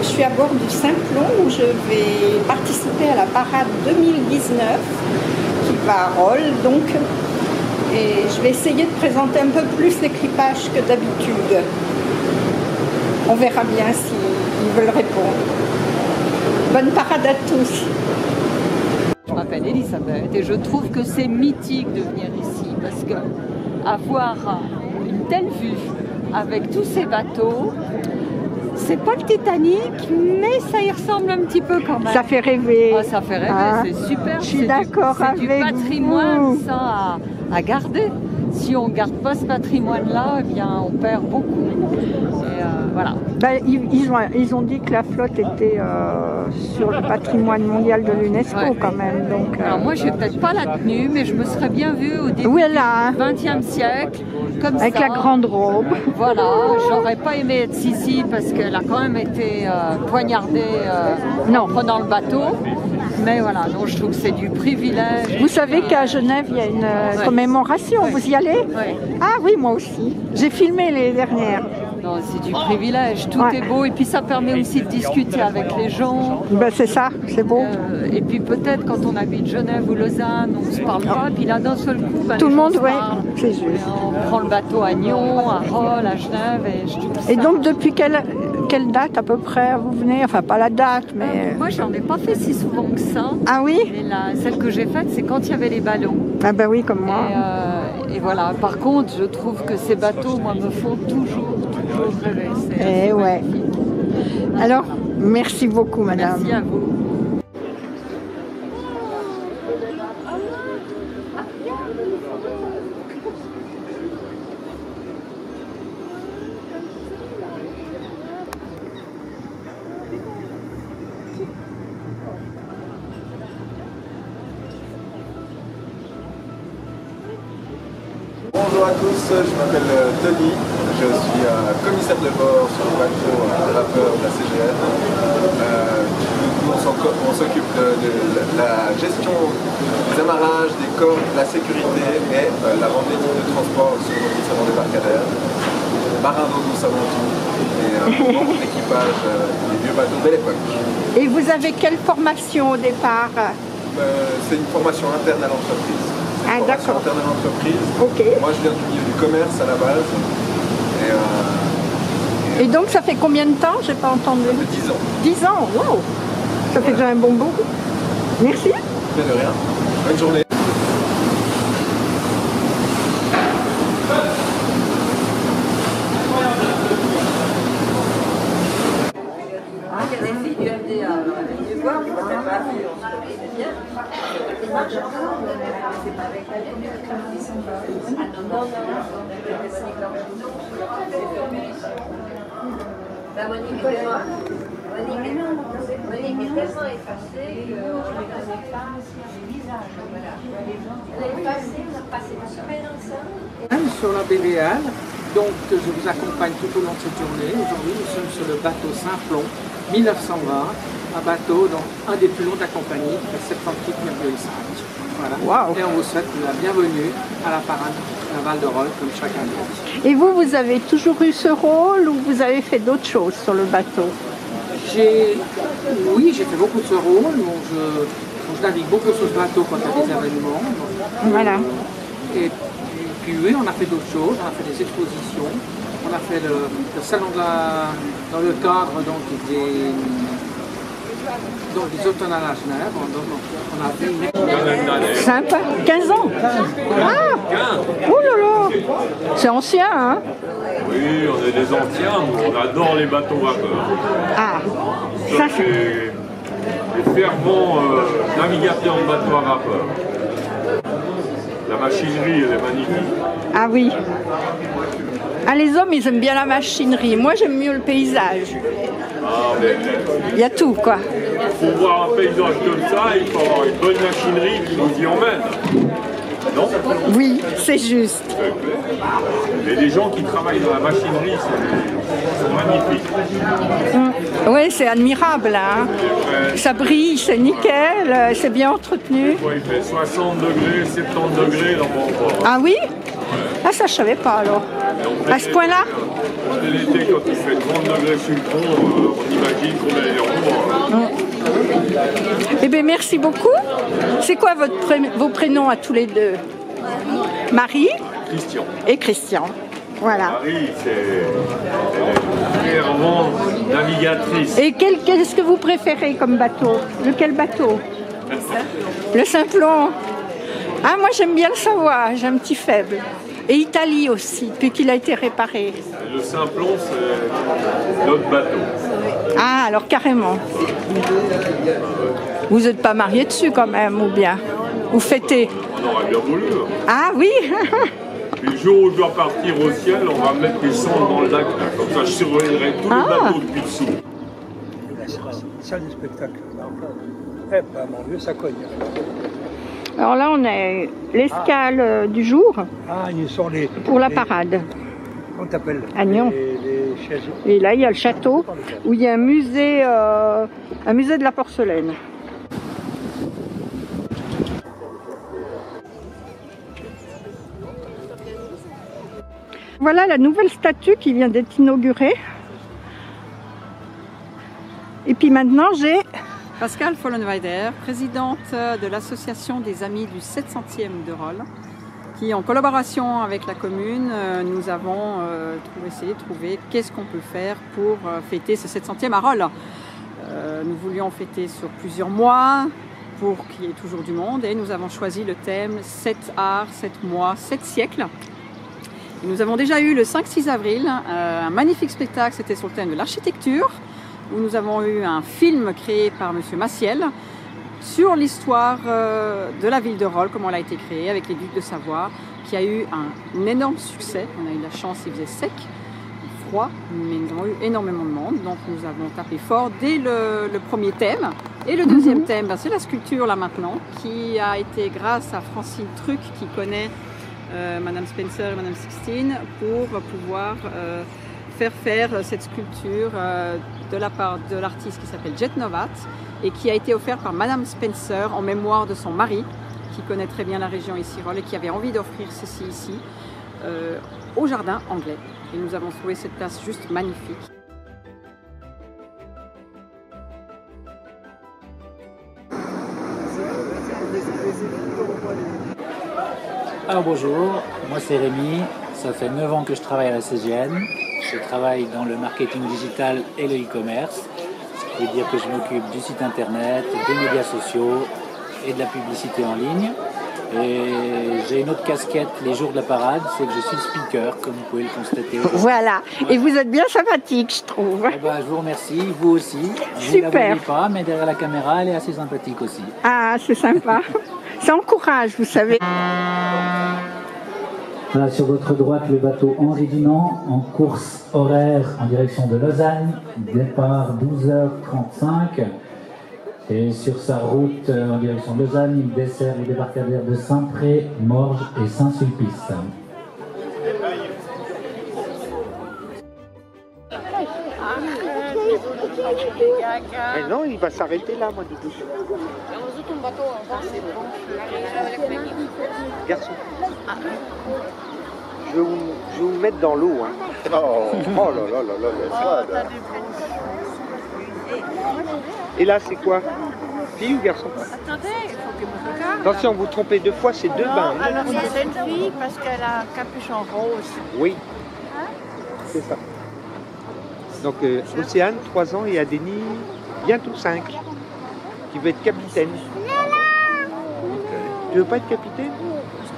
Je suis à bord du Simplon où je vais participer à la parade 2019 qui va à Rolle donc. Et je vais essayer de présenter un peu plus l'équipage que d'habitude. On verra bien s'ils veulent répondre. Bonne parade à tous. Je m'appelle Elisabeth et je trouve que c'est mythique de venir ici parce que avoir une telle vue avec tous ces bateaux, c'est pas le Titanic, mais ça y ressemble un petit peu quand même. Ça fait rêver. Ah, ça fait rêver, c'est super. Je suis d'accord avec vous. C'est du patrimoine, ça, à garder. Si on ne garde pas ce patrimoine-là, eh bien, on perd beaucoup. Et voilà. Ben, ils ont dit que la flotte était sur le patrimoine mondial de l'UNESCO quand même. Donc, alors moi, je n'ai peut-être pas la tenue, mais je me serais bien vue au début du XXe siècle, comme avec ça. la grande robe. Voilà, j'aurais pas aimé être Sissi parce qu'elle a quand même été poignardée en prenant le bateau. Mais voilà, donc je trouve que c'est du privilège. Vous savez qu'à Genève, il y a une commémoration. Vous y allez? Oui. Ah oui, moi aussi. J'ai filmé les dernières. Non, c'est du privilège, tout est beau et puis ça permet aussi de discuter avec les gens. Ben, c'est ça, c'est beau. Et puis peut-être quand on habite Genève ou Lausanne, on ne se parle pas, puis là d'un seul coup, tout le monde, oui, c'est juste. On prend le bateau à Nyon, à Rolle, à Genève et je trouve ça... Et donc depuis quelle date à peu près vous venez? Enfin pas la date, mais... Moi j'en ai pas fait si souvent que ça. Ah oui? Mais celle que j'ai faite, c'est quand il y avait les ballons. Ah ben oui, comme moi. Et voilà, par contre, je trouve que ces bateaux, moi, me font toujours rêver. Eh ouais. Alors, merci beaucoup, madame. Merci à vous. Bonjour à tous, je m'appelle Tony, je suis commissaire de bord sur le bateau Rapper de la CGN. On s'occupe de la gestion des amarrages, des cordes, de la sécurité et la vente des types de transport sur nos différents débarcadères. Marin d'eau, nous savons tout, et membre d'équipage des vieux bateaux de l'époque. Et vous avez quelle formation au départ? C'est une formation interne à l'entreprise. Ah d'accord. Interne à l'entreprise. Okay. Moi je viens du milieu du commerce à la base. Et donc ça fait combien de temps? J'ai pas entendu. Ça fait 10 ans. 10 ans, wow. Ça fait déjà un bon bout. Merci. Mais de rien. Bonne journée. Il y a des filles du MDA, alors elle est venue voir, mais elle n'a pas vu, on se connaissait bien. La Monique est tellement effacée qu'on ne reconnaît pas les visages. Voilà. Elle est effacée, on a passé une semaine ensemble. Sur la BVL, donc je vous accompagne tout au long de cette journée. Aujourd'hui, nous sommes sur le bateau Simplon 1920, un bateau, donc un des plus longs de la compagnie, de 78,5. Voilà. Wow. Et on vous souhaite la bienvenue à la parade navale de Rolle, comme chaque année. Et vous avez toujours eu ce rôle ou vous avez fait d'autres choses sur le bateau? Oui, j'ai fait beaucoup de ce rôle. Je navigue beaucoup sur ce bateau quand il y a des événements. Voilà. Et puis oui, on a fait d'autres choses, on a fait des expositions, on a fait le salon dans le cadre des automnales à Genève. On a fait une... Sympa, 15 ans. Ah, oh là là, c'est ancien, hein? Oui, on est des anciens, nous, on adore les bateaux vapeurs. Ah, ça c'est les fervents navigateurs de bateaux à vapeur. La machinerie, elle est magnifique. Ah oui. Ah, les hommes, ils aiment bien la machinerie. Moi, j'aime mieux le paysage. Ah, mais il y a tout, quoi. Pour voir un paysage comme ça, il faut avoir une bonne machinerie qui nous y emmène. Non? Oui, c'est juste. Mais les gens qui travaillent dans la machinerie, c'est magnifique. Oui, c'est admirable. Hein. Ça brille, c'est nickel, c'est bien entretenu. Il fait 60 degrés, 70 degrés dans mon port. Ah oui? Ah, Ah, ça, je savais pas alors. À ce point-là? En l'été, quand il fait 30 degrés sur le pont, on imagine qu'on est en Eh bien, merci beaucoup. C'est quoi vos prénoms à tous les deux? Marie Christian. et Christian. Voilà. Marie, c'est clairement navigatrice. Et qu'est-ce que vous préférez comme bateau? Lequel bateau? Le Simplon. Ah, moi j'aime bien le Savoie, j'ai un petit faible. Et Italie aussi, depuis qu'il a été réparé. Le Simplon, c'est notre bateau. Ah, alors carrément. Vous n'êtes pas marié dessus quand même, ou bien? Vous fêtez? On aurait bien voulu. Ah oui. Puis le jour où je dois partir au ciel, on va mettre des sondes dans le lac. Là. Comme ça, je surveillerai tous les bateaux depuis dessous. Salle de spectacle. Eh ben, mon Dieu, ça cogne. Alors là, on est l'escale du jour Ah, ils sont les... pour la parade. Comment t'appelles? À Nyon. Les chaises. Et là, il y a le château où il y a un musée de la porcelaine. Voilà la nouvelle statue qui vient d'être inaugurée. Et puis maintenant, j'ai Pascal Follenweider, présidente de l'association des Amis du 700e de Rolle, qui en collaboration avec la commune, nous avons essayé de trouver qu'est-ce qu'on peut faire pour fêter ce 700e à Rolle. Nous voulions fêter sur plusieurs mois pour qu'il y ait toujours du monde et nous avons choisi le thème 7 arts, 7 mois, 7 siècles. Et nous avons déjà eu le 5-6 avril un magnifique spectacle, c'était sur le thème de l'architecture, où nous avons eu un film créé par M. Massiel sur l'histoire de la ville de Rolle, comment elle a été créée avec les ducs de Savoie, qui a eu un énorme succès. On a eu la chance, il faisait sec, froid, mais nous avons eu énormément de monde, donc nous avons tapé fort dès le premier thème. Et le deuxième thème, c'est la sculpture là maintenant, qui a été grâce à Francine Truc, qui connaît Madame Spencer et Madame Sixtine, pour pouvoir faire cette sculpture de la part de l'artiste qui s'appelle Jet Novat et qui a été offerte par Madame Spencer en mémoire de son mari, qui connaît très bien la région ici, Rolle, et qui avait envie d'offrir ceci ici au jardin anglais. Et nous avons trouvé cette place juste magnifique. Alors bonjour, moi c'est Rémi, ça fait 9 ans que je travaille à la CGN. Je travaille dans le marketing digital et le e-commerce, ce qui veut dire que je m'occupe du site internet, des médias sociaux et de la publicité en ligne. Et j'ai une autre casquette les jours de la parade, c'est que je suis speaker, comme vous pouvez le constater. Voilà, et vous êtes bien sympathique, je trouve. Eh ben, je vous remercie, vous aussi. Je ne la voyais pas, mais derrière la caméra, elle est assez sympathique aussi. Ah, c'est sympa. Ça encourage, vous savez. Voilà, sur votre droite, le bateau Henri Dunant en course horaire en direction de Lausanne, départ 12h35. Et sur sa route en direction de Lausanne, il dessert les débarcadères de Saint-Pré, Morges et Saint-Sulpice. Mais non, il va s'arrêter là, moi, du coup. Garçon. Je vais vous mettre dans l'eau. Hein. Oh là là là là là. Et là, c'est quoi? Fille ou garçon? Attendez, il faut que me regarde. Attention, vous trompez deux fois, c'est deux bains. Hein. Alors c'est une fille parce qu'elle a un capuchon rose. Oui, c'est ça. Donc, Océane, 3 ans, et Adénie, bientôt 5, qui veut être capitaine. Tu veux pas être capitaine?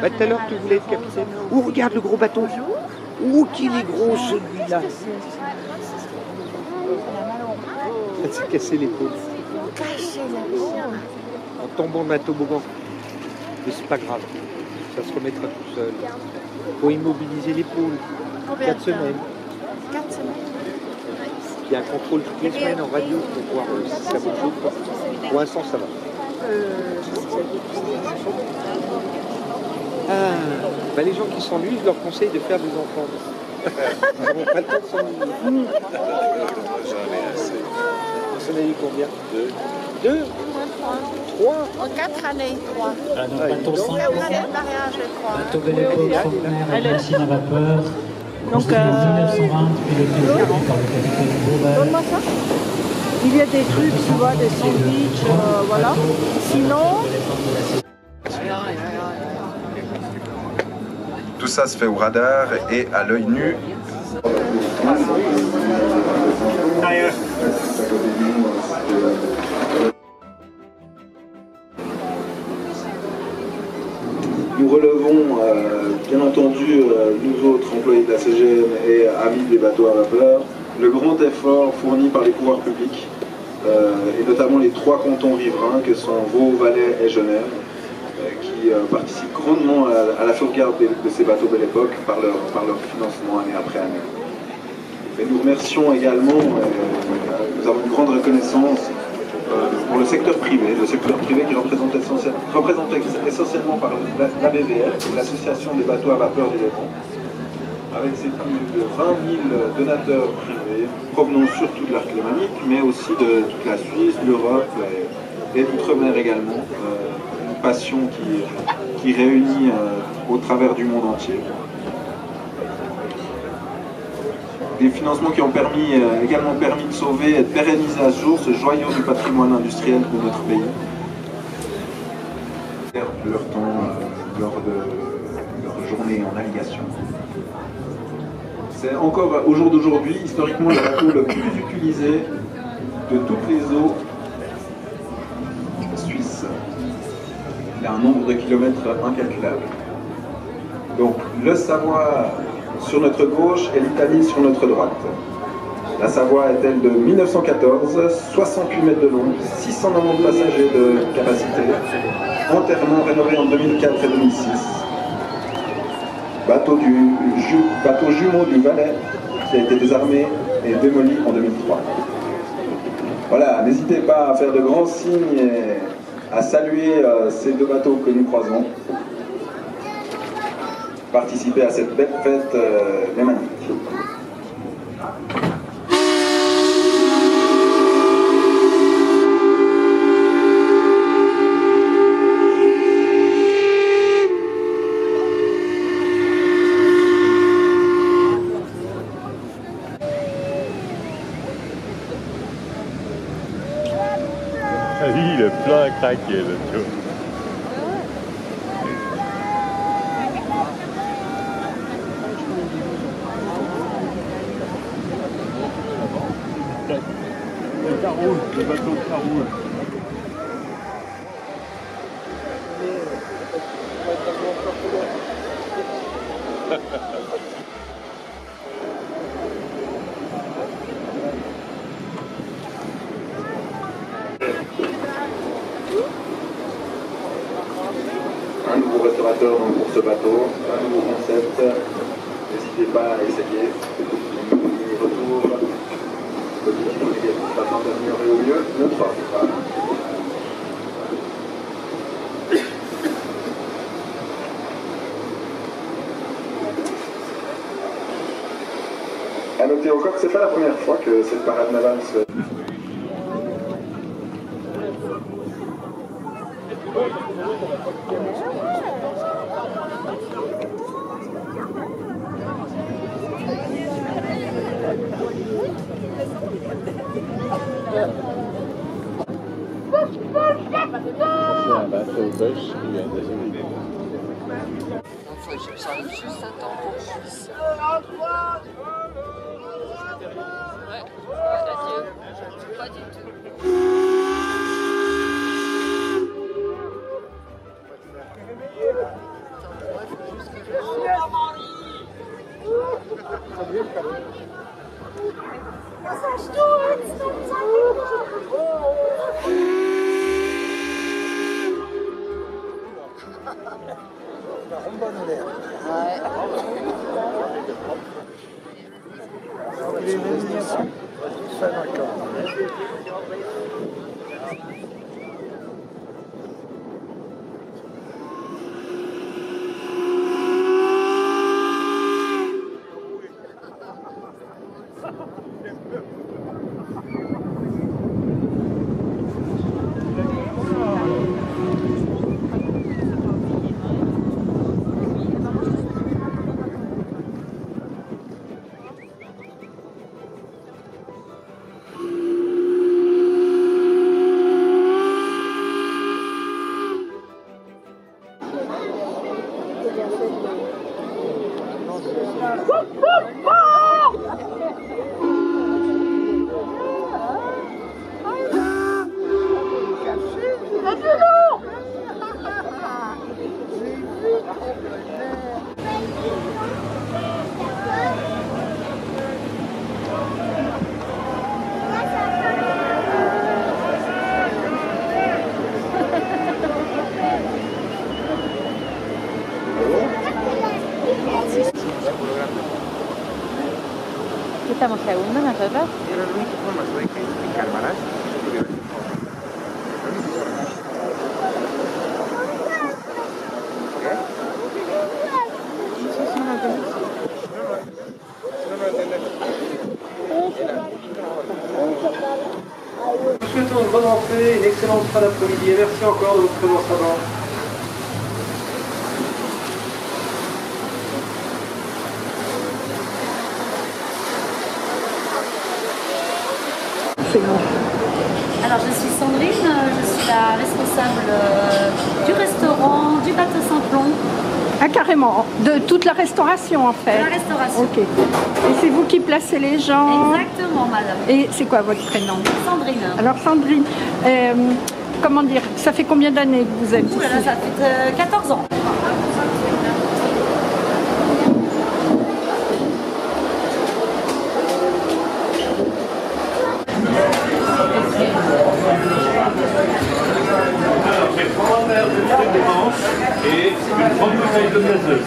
Bah, tout à l'heure, tu voulais être capitaine. Oh, regarde le gros bateau. Oh, qu'il est gros, celui-là. Elle s'est cassé l'épaule. En tombant d'un toboggan. Mais c'est pas grave. Ça se remettra tout seul. Faut immobiliser l'épaule. 4 semaines. 4 semaines. Il y a un contrôle toutes les semaines en radio pour voir si ça bouge ou pas. Pour l'instant, ça va. Bah, les gens qui s'ennuient, je leur conseille de faire des enfants. Ils n'auront pas le temps de s'ennuyer. Vous en avez combien? 2. 2? 3. En 4 années, 3. Ah, donc bateau 5, C'est au année de mariage, je crois. bateau Belle Époque, Fontenaire et machine à vapeur. Donc, Construit en 1920, piloté aujourd'hui par le capitaine Beauval. donne-moi ça. Il y a des trucs, tu vois, des sandwichs, voilà. Sinon, Tout ça se fait au radar et à l'œil nu. Nous relevons, bien entendu, nous autres employés de la CGM et amis des bateaux à vapeur, le grand effort fourni par les pouvoirs publics, et notamment les 3 cantons riverains que sont Vaud, Valais et Genève, qui participent grandement à la sauvegarde de ces bateaux Belle Époque par leur financement année après année. Et nous remercions également, nous avons une grande reconnaissance pour le secteur privé qui représente essentiellement par la BVF, l'Association des bateaux à vapeur du Levant, avec ses plus de 20 000 donateurs privés provenant surtout de l'arc lémanique, mais aussi de toute la Suisse, l'Europe et d'outre-mer également. Une passion qui réunit au travers du monde entier. Des financements qui ont également permis de sauver et de pérenniser à ce jour ce joyau du patrimoine industriel de notre pays. Leur temps lors de leur journée en navigation. C'est encore au jour d'aujourd'hui, historiquement, le bateau le plus utilisé de toutes les eaux suisses. Il a un nombre de kilomètres incalculable. Donc le Savoie sur notre gauche et l'Italie sur notre droite. La Savoie est-elle de 1914, 68 mètres de long, 690 passagers de capacité, entièrement rénové en 2004 et 2006. Bateau jumeau du Valais qui a été désarmé et démoli en 2003. Voilà, n'hésitez pas à faire de grands signes et à saluer ces 2 bateaux que nous croisons. Participer à cette belle fête lémanique. Il est plein à craquer là, tu vois. Le bateau qui roule. Un nouveau restaurateur donc, pour ce bateau, un nouveau concept. N'hésitez pas à essayer. Retour. L'objectif négatif afin d'améliorer au mieux notre offre. À noter encore que c'est pas la première fois que cette parade navale se... C'est un bateau belge qui vient d'arriver. Ça arrive juste à temps pour que je puisse. Ouais, adieu. Pas du tout. Estamos segundos nosotros. Era la única forma de que calmarás. Nous souhaitons une bonne rentrée et une excellente fin d'après-midi. Et merci encore de votre présence à bord. Alors je suis Sandrine, je suis la responsable du restaurant du bateau Simplon. Ah carrément, de toute la restauration en fait. De la restauration. Ok. Et c'est vous qui placez les gens? Exactement madame. Et c'est quoi votre prénom? Sandrine. Alors Sandrine, comment dire, ça fait combien d'années que vous êtes ici? Ouh là là, ça fait 14 ans. Alors, c'est 3 verres de thé de manche et une grande bouteille de gazeuse.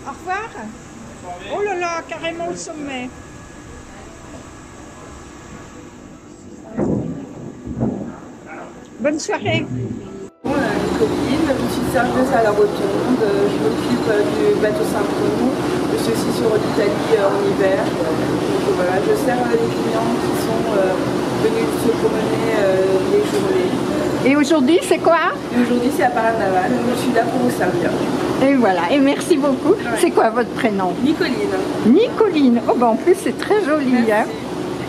Au revoir. Oh là là, carrément au sommet. Bonne soirée. Une copine, je suis serveuse à la Rotonde, je m'occupe du bateau Simplon, je suis aussi sur l'Italie en hiver. Donc voilà, je sers les clients qui sont venus se promener les journées. Et aujourd'hui, c'est quoi? Et aujourd'hui, c'est à Parade Navale, je suis là pour vous servir. Et voilà, et merci beaucoup. Ouais. C'est quoi votre prénom? Nicoline. Nicoline, oh ben en plus c'est très joli. Hein?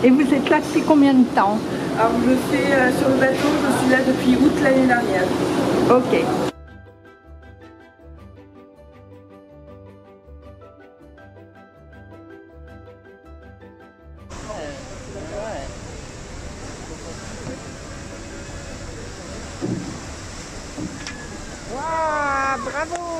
Et vous êtes là depuis combien de temps? Alors je fais sur le bateau, je suis là depuis août l'année dernière. Ok. Waouh, bravo!